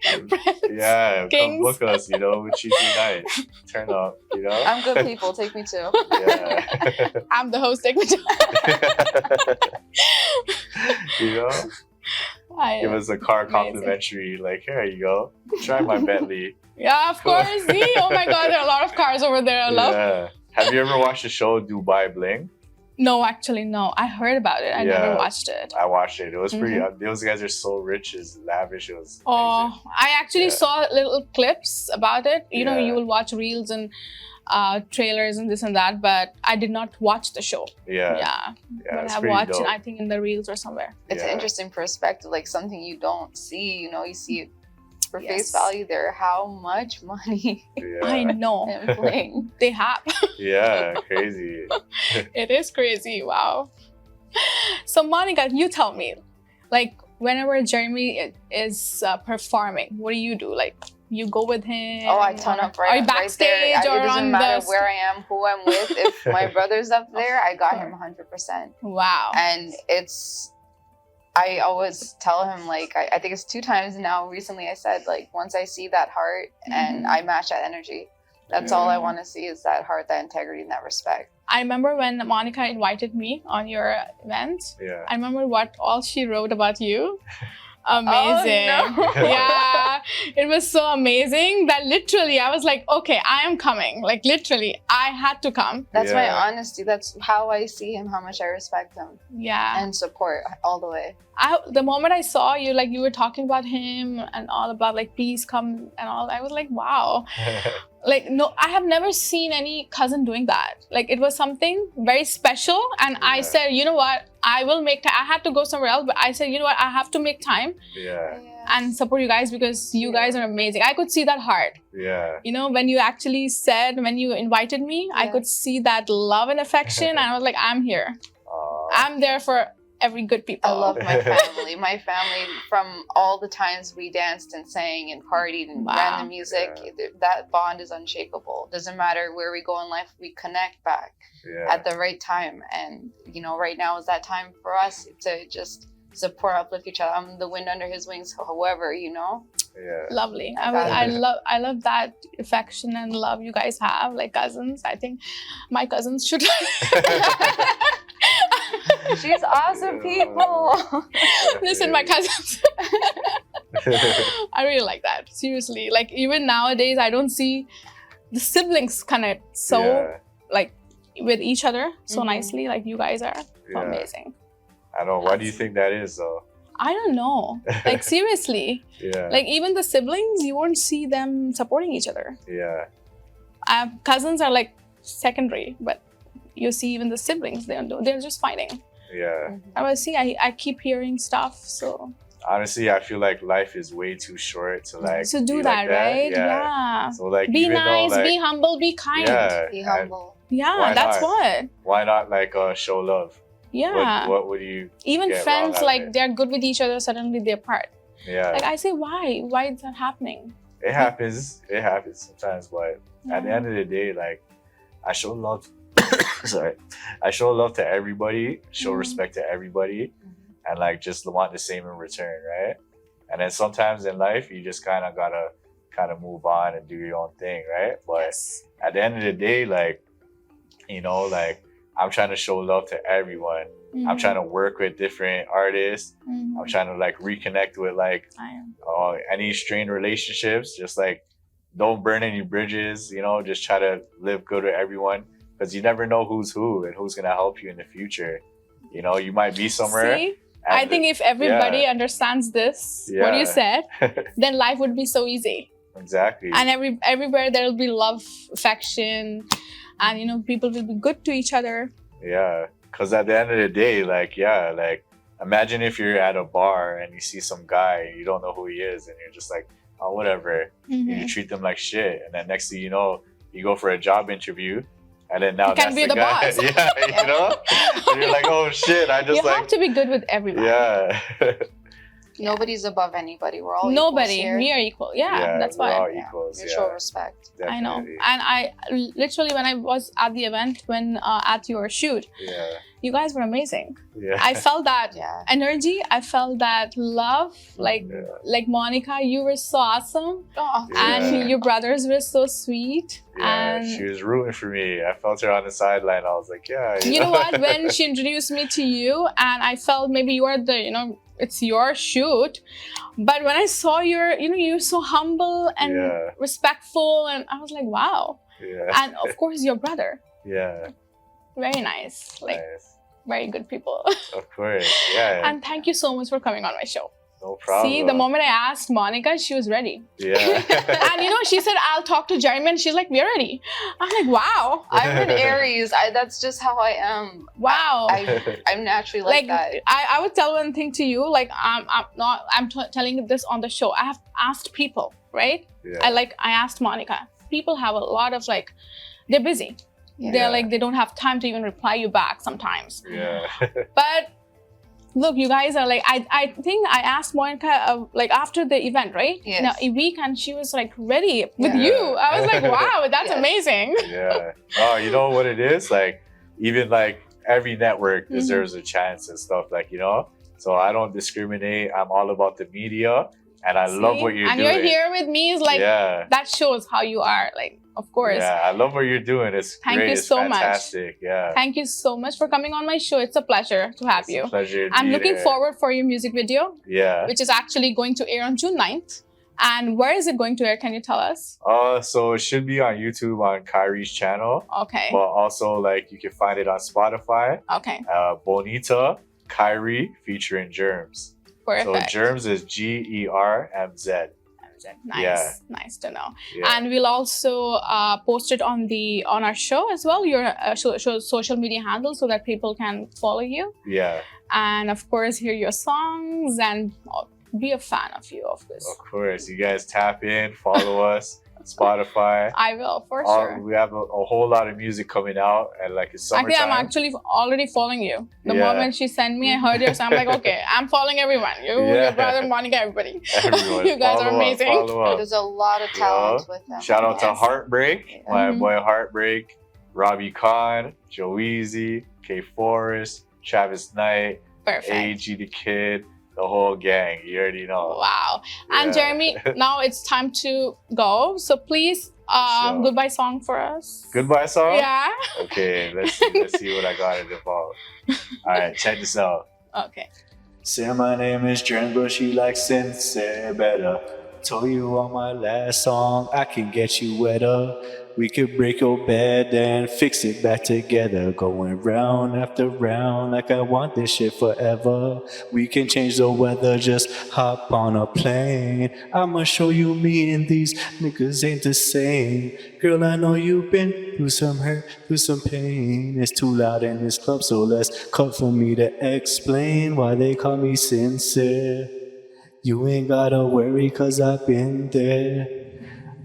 Prince. Yeah, Kings. come book us. You know, with cheapy nights, turn up. You know. I'm good people. Take me too. Yeah. I'm the host. Take me to. You know, give us a car Amazing. complimentary. Like, here you go. Try my Bentley. Yeah, of course. See? Oh my God, there are a lot of cars over there. I love. Yeah. Have you ever watched the show Dubai Bling? No, actually, no. I heard about it. I never Yeah. watched it. I watched it. It was pretty. Mm-hmm. Those guys are so rich, it's lavish. It was. Oh, amazing. I actually Yeah. saw little clips about it. You know, Yeah. you will watch reels and trailers and this and that, but I did not watch the show. Yeah. Yeah. But It's I pretty watched it, dope. I think, in the reels or somewhere. It's an Yeah. interesting perspective, like something you don't see. You know, you see it for Yes. face value. There, how much money I Yeah. know. and bling. They have. Yeah. Crazy. It is crazy. Wow. So, Monica, you tell me, like, whenever Jeremy is performing, what do you do? Like, you go with him? Oh, I turn up Are you right there. backstage It or doesn't on matter the? where I am, who I'm with. If my brother's up there, I got him 100%. Wow. And I always tell him, like, I think it's 2 times now recently I said, like, once I see that heart and Mhm. I match that energy, That's all I want to see is that heart, that integrity, and that respect. I remember when Monica invited me on your event. Yeah. I remember what all she wrote about you. Amazing. Oh, no. Yeah, it was so amazing that literally I was like, okay, I am coming. Like literally, I had to come. That's my Yeah. honesty. That's how I see him, how much I respect him Yeah. and support all the way. The moment I saw you, like you were talking about him and all about like please come and all, I was like, wow. Like, no, I have never seen any cousin doing that. Like, it was something very special. And I Yeah. said, you know what? I will make time. I had to go somewhere else, but I said, you know what? I have to make time Yeah. and support you guys because you guys are amazing. I could see that heart. Yeah. You know, when you actually said, when you invited me, I Yeah. could see that love and affection. And I was like, I'm here. I'm there for every good people. I love my family. My family, from all the times we danced and sang and partied and ran Wow. the music, that bond is unshakable. Doesn't matter where we go in life, we connect back Yeah. at the right time. And, you know, right now is that time for us to just support, uplift each other. I'm the wind under his wings, however, you know? Yeah. Lovely. Got I love that affection and love you guys have, like cousins. I think my cousins should. She's awesome people. Listen, my cousins. I really like that. Seriously. Like even nowadays, I don't see the siblings connect so Yeah. like with each other so Mhm. nicely. Like you guys are so Yeah. amazing. I don't know. Why do you think that is, though? I don't know. Like seriously. Yeah. Like even the siblings, you won't see them supporting each other. Yeah. Cousins are like secondary, but you see even the siblings, they're just fighting. Yeah. I will see. I keep hearing stuff. So Honestly, I feel like life is way too short to like so do be that, like right? Yeah. Yeah. So like Be even nice, though, like, be humble, be kind. Yeah. Be and humble. Yeah, Why that's not? what. Why not like show love? Yeah. What would you? Even get friends, wrong out like there? they're good with each other, suddenly they're apart. Yeah. Like I say, why? Why is that happening? It happens. It happens sometimes, but at the Yeah. end of the day, like I show love. Sorry, I show love to everybody. Show Mhm. respect to everybody, and like just want the same in return, right? And then sometimes in life, you just kind of gotta move on and do your own thing, right? But Yes. at the end of the day, like, you know, like I'm trying to show love to everyone. I'm trying to work with different artists. Mhm. I'm trying to like reconnect with like I am. any strained relationships. Just like don't burn any bridges, you know, just try to live good with everyone because you never know who's who and who's gonna help you in the future. You know, you might be somewhere. See, and I think if everybody yeah. understands this, what Yeah. you said, then life would be so easy. Exactly. And everywhere there will be love, affection, and you know people will be good to each other. Yeah, because at the end of the day, like, yeah, like, imagine if you're at a bar and you see some guy, you don't know who he is, and you're just like, oh, whatever. Mhm. You treat them like shit, and then next thing you know, you go for a job interview, and then now You can that's be the the guy. boss. Yeah, you know, and you're like, oh shit, I just You like, have to be good with everybody. yeah, Nobody's above anybody. We're all Nobody. equals here. We are equal. Yeah, that's we're all why. Yeah. equals. Mutual Yeah, respect. I know. definitely. And I literally, when I was at the event, when at your shoot, Yeah, you guys were amazing. yeah, I felt that Yeah. energy. I felt that love. Yeah. Like Monica, you were so awesome. Oh, Yeah. And your brothers were so sweet. yeah. And She was rooting for me. I felt her on the sideline. I was like, yeah, you know what? When she introduced me to you, and I felt maybe you are the, you know, it's your shoot. But when I saw you're so humble and Yeah. respectful, and I was like, wow. yeah, And of course, your brother, yeah, very nice, like nice. very good people. Of course, yeah. And thank you so much for coming on my show. No problem. See, the moment I asked Monica, she was ready. Yeah. And you know, she said, I'll talk to Jeremy, and she's like, we're ready. I'm like, wow. I'm an Aries. That's just how I am. Wow. I'm naturally like that. I would tell one thing to you, like I'm telling you this on the show. I have asked people, right? Yeah. I asked Monica. People have a lot of like, they're busy. Yeah. They're like, they don't have time to even reply you back sometimes. Yeah. But look, you guys are like, I think I asked Monica like after the event, right? Yes. Now a week, and she was like ready with Yeah. you. I was like, wow, that's Yes. amazing. Yeah. Oh, you know what it is? Like, even like every network Mhm. deserves a chance and stuff, like, you know? So I don't discriminate. I'm all about the media. And I love what you're and doing. you're here with me is like, that shows how you are. Like, of course. Yeah, I love what you're doing. It's Thank great. you It's so fantastic. Yeah. Thank you so much for coming on my show. It's a pleasure to have you. It's a pleasure. I'm looking forward for your music video. Yeah. Which is actually going to air on June 9th. And where is it going to air? Can you tell us? So it should be on YouTube on Kyrie's channel. Okay. But also, like, you can find it on Spotify. Okay. BONITA, Kyrie featuring Germs. Perfect. So Germs is GERMZ. Nice. Yeah. Nice to know. Yeah. And we'll also post it on our show as well, your social media handle, so that people can follow you. Yeah. And of course, hear your songs and be a fan of you, of course. Of course. You guys tap in, follow us. Spotify. I will, for sure. We have a whole lot of music coming out, and like it's summertime. Actually, I'm actually already following you. The moment she sent me, I heard your song. I'm like, okay, I'm following everyone. Your brother, Monica, everybody. Everyone. You guys are amazing. There's a lot of talent with them. Shout out to Heartbreak, my boy Heartbreak, Robbie Khan, Joeezy, K Forrest, Travis Knight, AG the Kid. The whole gang, you already know. Wow. And Jeremy, now it's time to go. So please, goodbye song for us. Goodbye song? Yeah. Okay, let's see what I got in the vault. All right, check this out. Okay. Say my name is Dren, but she likes Sensei better. Told you on my last song, I can get you wetter. We could break your bed and fix it back together. Going round after round like I want this shit forever. We can change the weather, just hop on a plane. I'ma show you me and these niggas ain't the same. Girl, I know you've been through some hurt, through some pain. It's too loud in this club, so let's cut for me to explain why they call me sincere. You ain't gotta worry, cause I've been there.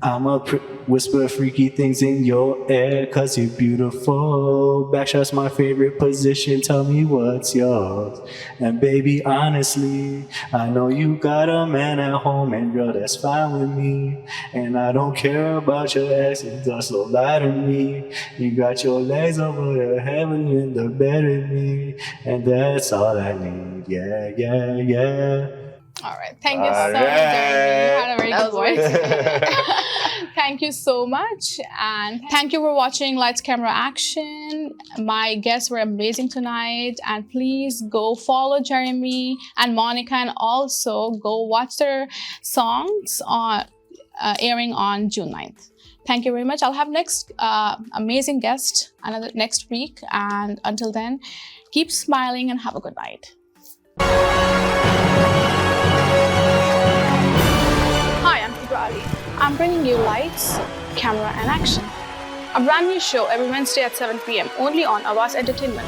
I'ma whisper freaky things in your ear, cause you're beautiful. Backshot's my favorite position, tell me what's yours. And baby, honestly, I know you got a man at home, and girl, that's fine with me. And I don't care about your exes, just don't lie to me. You got your legs over the heaven in the bed with me, and that's all I need, yeah, yeah, yeah. All right. Thank you so much, Jeremy. You had a very good voice. Thank you so much. And thank you for watching Lights, Camera, Action. My guests were amazing tonight. And please go follow Jeremy and Monica, and also go watch their songs airing on June 9th. Thank you very much. I'll have next amazing guest next week. And until then, keep smiling and have a good night. Hi, I'm Kubra. I'm bringing you Lights, Camera and Action. A brand new show every Wednesday at 7 p.m. only on Awaz Entertainment.